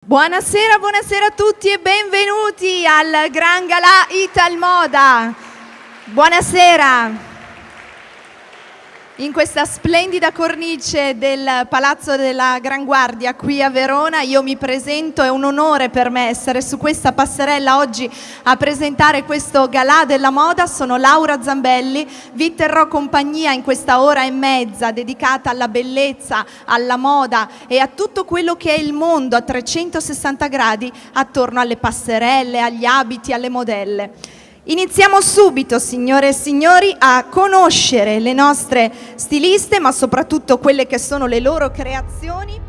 Buonasera, buonasera a tutti e benvenuti al Gran Galà ItalModa. Buonasera. In questa splendida cornice del Palazzo della Gran Guardia qui a Verona io mi presento, è un onore per me essere su questa passerella oggi a presentare questo Galà della Moda. Sono Laura Zambelli, vi terrò compagnia in questa ora e mezza dedicata alla bellezza, alla moda e a tutto quello che è il mondo a 360 gradi attorno alle passerelle, agli abiti, alle modelle. Iniziamo subito, signore e signori, a conoscere le nostre stiliste, ma soprattutto quelle che sono le loro creazioni.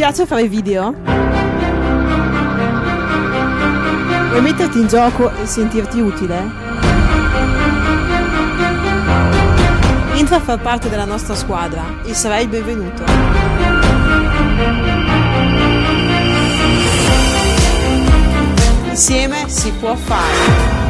piace fare video? Vuoi metterti in gioco e sentirti utile? Entra a far parte della nostra squadra e sarai il benvenuto. Insieme si può fare.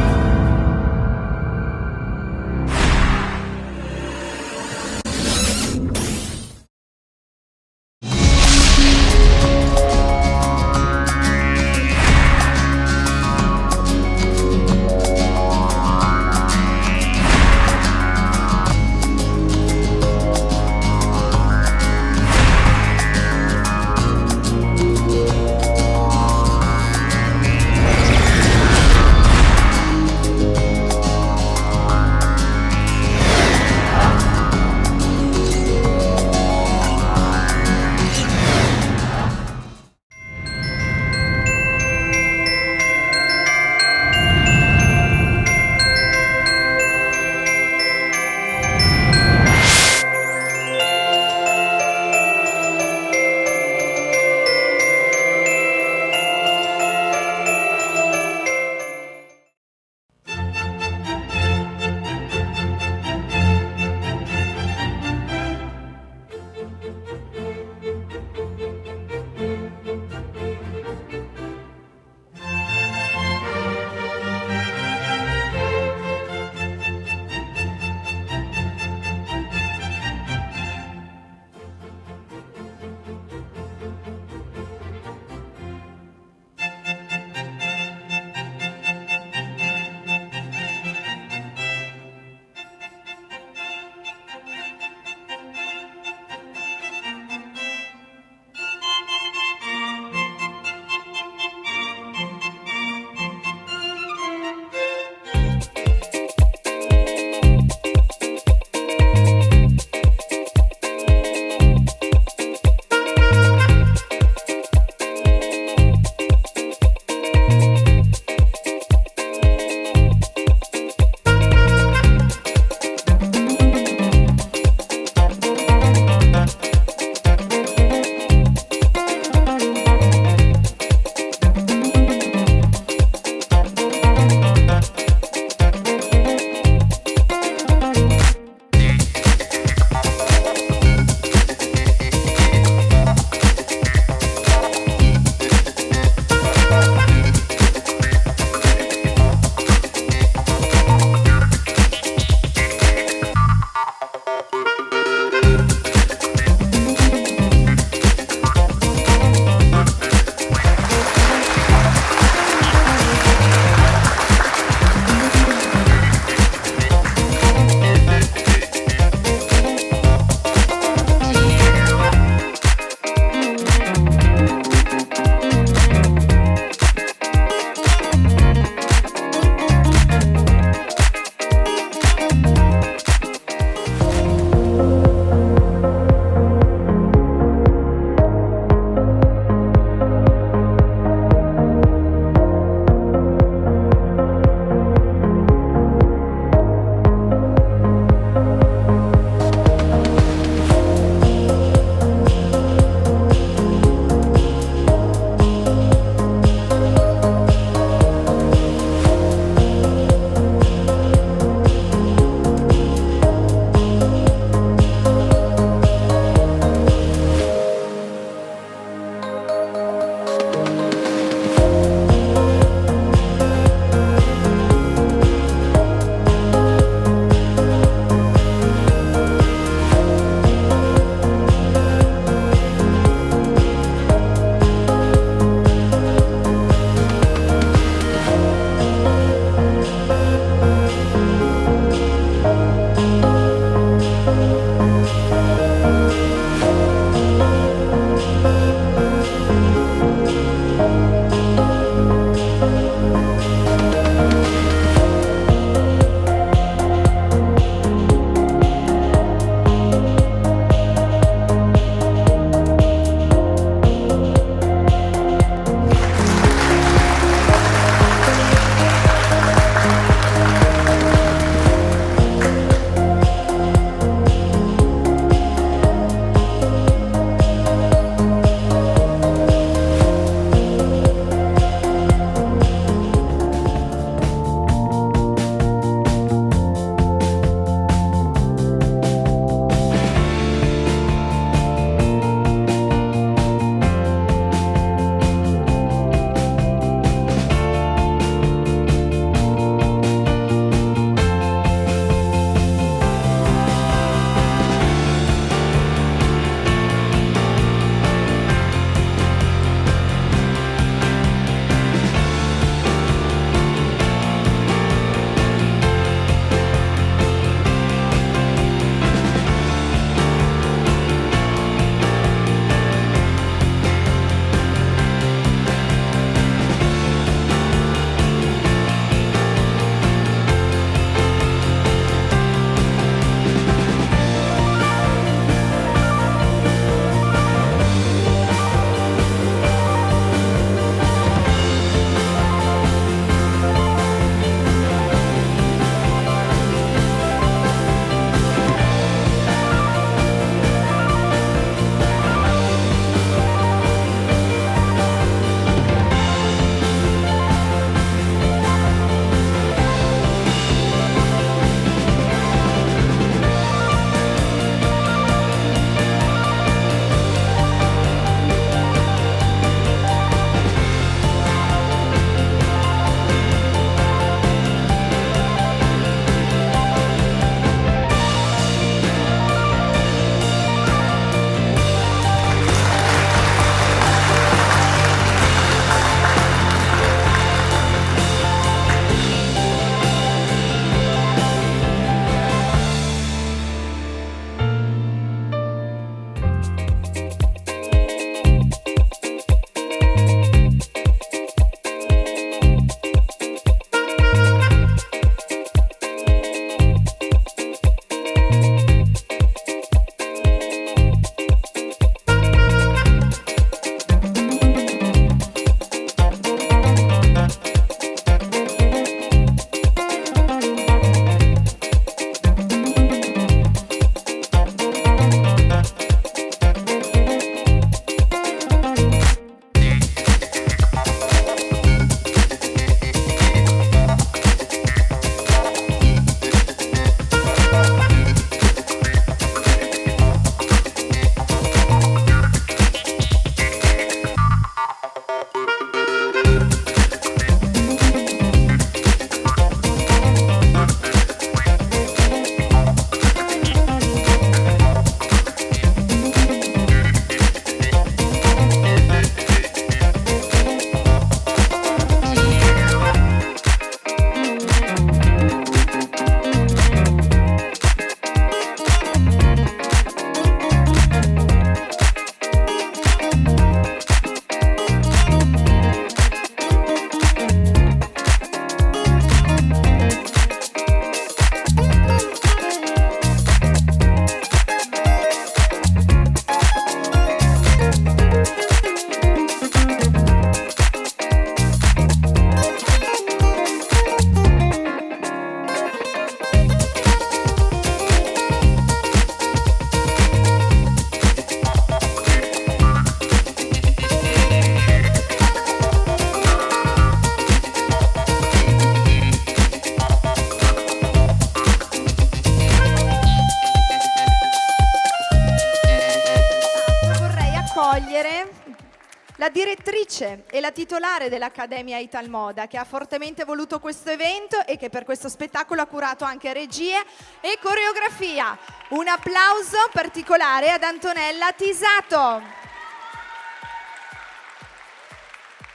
la direttrice e la titolare dell'Accademia ItalModa, che ha fortemente voluto questo evento e che per questo spettacolo ha curato anche regie e coreografia. Un applauso particolare ad Antonella Tisato.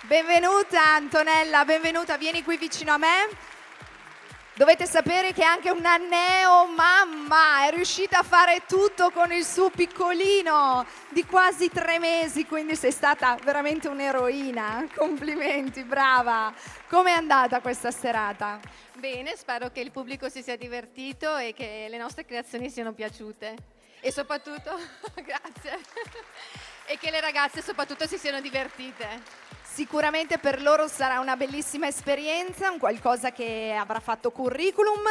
Benvenuta Antonella, benvenuta, vieni qui vicino a me. Dovete sapere che è anche una neomamma, è riuscita a fare tutto con il suo piccolino di quasi 3 mesi, quindi sei stata veramente un'eroina. Complimenti, brava. Com'è andata questa serata? Bene, spero che il pubblico si sia divertito e che le nostre creazioni siano piaciute. E soprattutto, grazie, e che le ragazze soprattutto si siano divertite. Sicuramente per loro sarà una bellissima esperienza, un qualcosa che avrà fatto curriculum,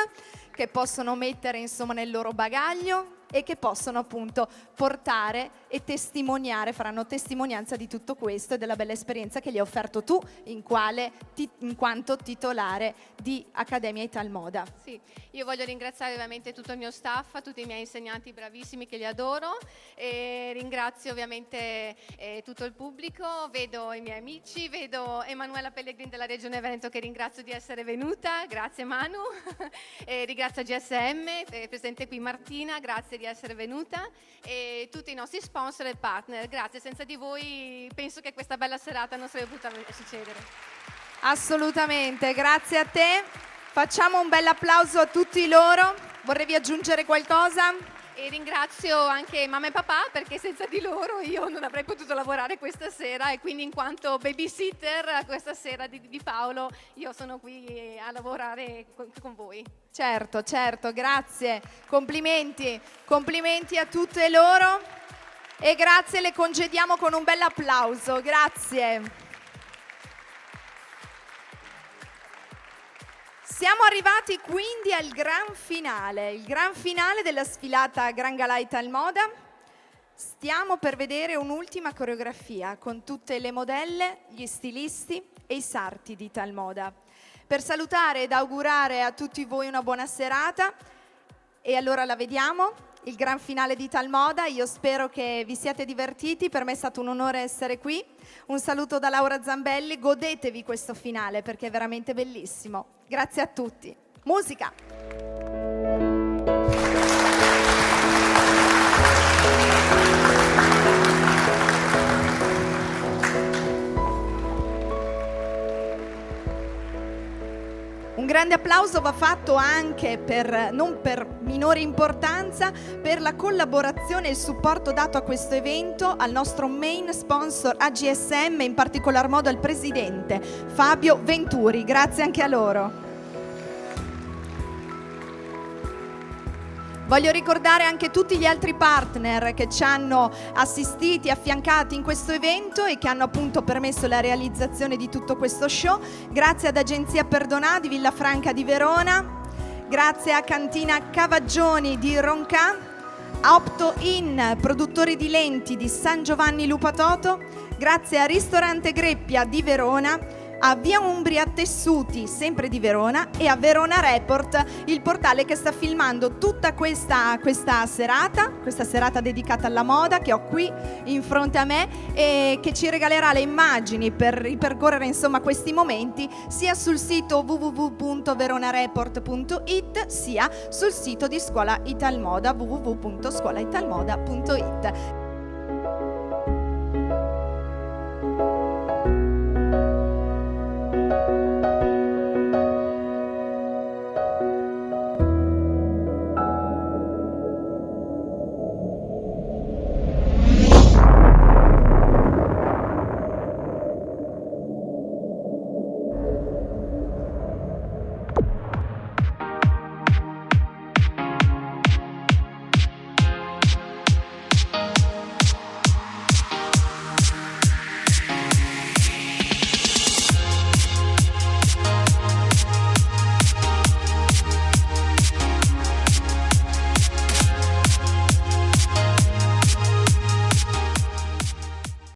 che possono mettere insomma nel loro bagaglio e che possono appunto portare e testimoniare, faranno testimonianza di tutto questo e della bella esperienza che gli hai offerto tu in quanto titolare di Accademia ItalModa. Sì, io voglio ringraziare ovviamente tutto il mio staff, tutti i miei insegnanti bravissimi che li adoro, e ringrazio ovviamente tutto il pubblico, vedo i miei amici, vedo Emanuela Pellegrini della Regione Veneto che ringrazio di essere venuta, grazie Manu, e ringrazio GSM, presente qui Martina, grazie di essere venuta, e tutti i nostri sponsor e partner, grazie, senza di voi penso che questa bella serata non sarebbe potuta succedere. Assolutamente, grazie a te, facciamo un bel applauso a tutti loro. Vorrevi aggiungere qualcosa? E ringrazio anche mamma e papà perché senza di loro io non avrei potuto lavorare questa sera, e quindi in quanto babysitter questa sera di Paolo io sono qui a lavorare con voi. Certo, grazie, complimenti a tutte loro e grazie, le congediamo con un bel applauso, grazie. Siamo arrivati quindi al gran finale della sfilata Gran Galà ItalModa. Stiamo per vedere un'ultima coreografia con tutte le modelle, gli stilisti e i sarti di ItalModa. Per salutare ed augurare a tutti voi una buona serata, e allora la vediamo, il gran finale di ItalModa. Io spero che vi siate divertiti, per me è stato un onore essere qui. Un saluto da Laura Zambelli, godetevi questo finale perché è veramente bellissimo. Grazie a tutti. Musica! Un grande applauso va fatto anche non per minore importanza, per la collaborazione e il supporto dato a questo evento al nostro main sponsor AGSM, in particolar modo al presidente Fabio Venturi. Grazie anche a loro. Voglio ricordare anche tutti gli altri partner che ci hanno assistiti, affiancati in questo evento e che hanno appunto permesso la realizzazione di tutto questo show. Grazie ad Agenzia Perdonà di Villafranca di Verona, grazie a Cantina Cavaggioni di Ronca, a Opto In, produttori di lenti di San Giovanni Lupatoto, grazie a Ristorante Greppia di Verona, a Via Umbria Tessuti, sempre di Verona, e a Verona Report, il portale che sta filmando tutta questa serata dedicata alla moda che ho qui in fronte a me e che ci regalerà le immagini per ripercorrere insomma questi momenti sia sul sito www.veronareport.it sia sul sito di Scuola ItalModa www.scuolaitalmoda.it.